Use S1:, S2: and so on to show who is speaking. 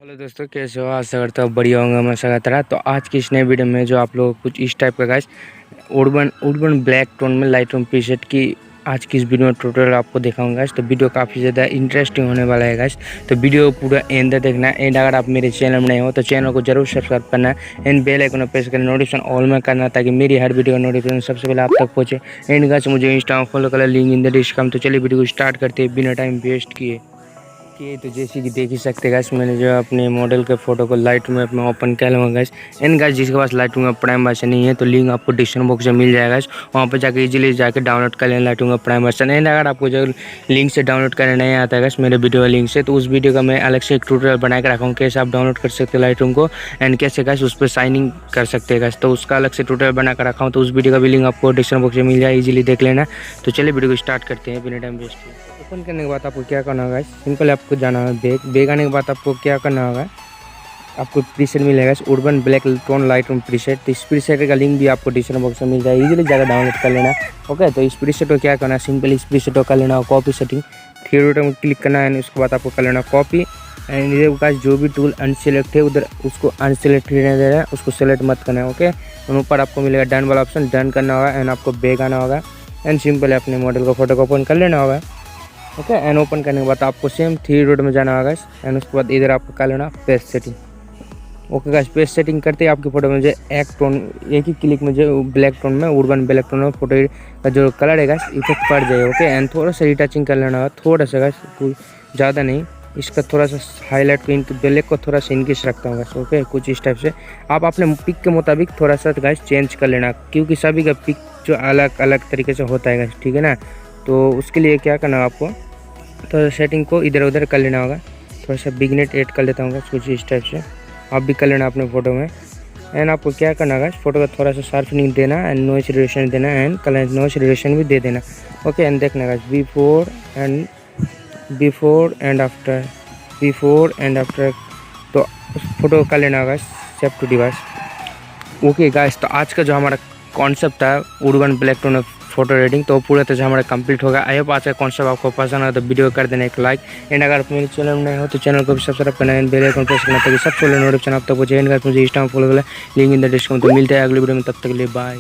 S1: Hello दोस्तों, कैसे हो? आशा करता हूँ बढ़िया होंगे। मैं स्वागत रहा। तो आज की इस नए वीडियो में जो आप लोग कुछ इस टाइप का guys urban urban black tone में लाइट रूम प्रीसेट की आज की इस वीडियो में ट्यूटोरियल आपको दिखाऊंगा गाइस। तो वीडियो काफ़ी ज़्यादा इंटरेस्टिंग होने वाला है गाइस। तो वीडियो पूरा एंड तक देखना है। एंड अगर आप मेरे चैनल में नए हो तो चैनल को जरूर सब्सक्राइब करना है एंड बेल आइकन प्रेस करना, नोटिफिकेशन ऑल में करना ताकि मेरी हर वीडियो का नोटिफिकेशन सबसे पहले आप तक पहुँचे। एंड गाइस मुझे इंस्टा में फॉलो कर, लिंक इन द डिस्क्रिप्शन। तो चलिए वीडियो को स्टार्ट करते हैं बिना टाइम वेस्ट किए। तो जैसे कि देख ही सकते हैं गाइस, मैंने जो अपने मॉडल के फोटो को लाइट में अपना ओपन किया लूँगा गाइस। एंड गाइस जिसके पास लाइट में प्राइम वर्जन नहीं है तो लिंक आपको डिस्क्रिप्शन बॉक्स में मिल जाएगा गाइस। वहाँ पर जाकर इजीली जाकर डाउनलोड कर लेना लाइट में प्राइम वर्जन। एंड अगर आपको जो लिंक से डाउनलोड करना नहीं आता है गाइस मेरे वीडियो का लिंक से, तो उस वीडियो का मैं अलग से एक ट्यूटोरियल बना के रखा हूँ कैसे आप डाउनलोड कर सकते हैं लाइट रूम को एंड कैसे गाइस उस पर साइनिंग कर सकते हैं गाइस। तो उसका अलग से ट्यूटोरियल बना कर रखा हूँ, तो उस वीडियो का भी लिंक आपको डिस्क्रिप्शन बॉक्स में मिल जाए, इजीली देख लेना। तो चलिए वीडियो को स्टार्ट करते हैं बिना टाइम वेस्ट किए। ओपन करने के बाद आपको क्या करना होगा, सिंपल आपको जाना है बैग आने के बाद आपको क्या करना होगा, आपको प्रीसेट मिलेगा urban black tone light room preset. तो इस प्रीसेट का लिंक भी आपको डिस्क्रिप्शन बॉक्स में मिल जाएगा, इजीली जाकर डाउनलोड कर लेना। ओके, तो इस प्रीसेट को क्या करना है, सिंपल इस प्रीसेट को कर लेना कॉपी सेटिंग, थ्री डॉट में क्लिक करना है। उसके बाद आपको कर लेना कॉपी एंड इधर पास जो भी टूल अनसिलेक्ट है उधर उसको अनसिलेक्ट रहने देना है, उसको सेलेक्ट मत करना है। ओके, और ऊपर आपको मिलेगा डन वाला ऑप्शन, डन करना होगा एंड आपको बैग आना होगा एंड सिंपल अपने मॉडल का फोटो को ओपन कर लेना होगा। ओके, एंड ओपन करने के बाद आपको सेम थ्री डॉट में जाना होगा एंड उसके बाद इधर आपको कर लेना page setting. Okay guys, page setting करते ही आपकी फोटो में जो एक ही क्लिक में जो ब्लैक टोन में उर्बन ब्लैक टोन में फोटो का जो कलर है गाइस इफेक्ट पड़ जाएगा। ओके, एंड थोड़ा सा रिटचिंग कर लेना होगा, थोड़ा सा गाइस, ज़्यादा नहीं। इसका थोड़ा सा हाईलाइट को ब्लैक को थोड़ा सा इनकेस रखता हूँ गाइस। ओके, कुछ इस टाइप से आप अपने पिक के मुताबिक थोड़ा सा गाइस चेंज कर लेना, क्योंकि सभी का पिक जो अलग अलग तरीके से होता है गाइस, ठीक है ना। तो उसके लिए क्या करना है आपको, तो सेटिंग को इधर उधर कर लेना होगा। थोड़ा सा बिगनेट ऐड कर लेता हूँ कुछ इस टाइप से, आप भी कर लेना अपने फ़ोटो में। एंड आपको क्या करना है, फोटो का थोड़ा सा शार्पनिंग देना एंड नॉइज रिडक्शन देना एंड कलर नॉइज रिडक्शन भी दे देना। ओके, एंड देखना है बिफोर एंड आफ्टर, तो फोटो कर लेना होगा save to device. Okay guys, तो आज का जो हमारा कॉन्सेप्ट है urban black tone photo editing, तो पूरा तरह से हमारा कंप्लीट होगा। आई होप आज का कॉन्सेप्ट आपको पसंद आया तो वीडियो कर देना एक लाइक एंड अगर आप मेरे चैनल में नए हो तो चैनल को भी सब्सक्राइब करना एंड बेल आइकन प्रेस करना ताकि सबसे पहले नोटिफिकेशन आप तक पहुंचे। एंड मुझे इंस्टा में फॉलो करना, लिंक इन द डिस्क्रिप्शन। तो मिलते हैं अगले वीडियो में, तब तक के लिए बाय।